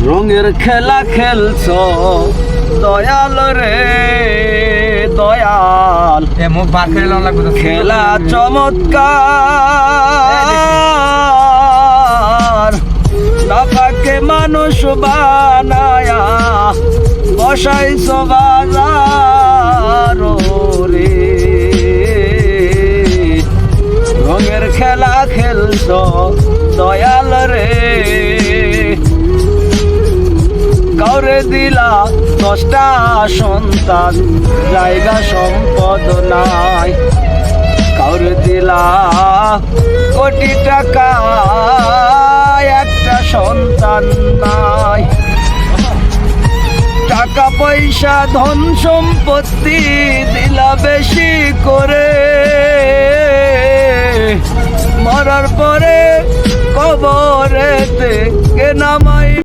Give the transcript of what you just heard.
রঙের খেলা খেলছ দয়াল রে দয়াল, মুখ বার করে লন লাগবে খেলা চমৎকার। নাপাকে মানুষ বানায়া বসাইছ বাজার রে। রঙের খেলা খেলছ দয়াল রে, কাউরে দিলা 10টা সন্তান, জায়গা সম্পদ নাই। কাউরে দিলা কোটি টাকা, একটা সন্তান নাই। টাকা পয়সা ধন সম্পত্তি দিলা বেশি করে, মরার পরে কবরেতে কে নামাই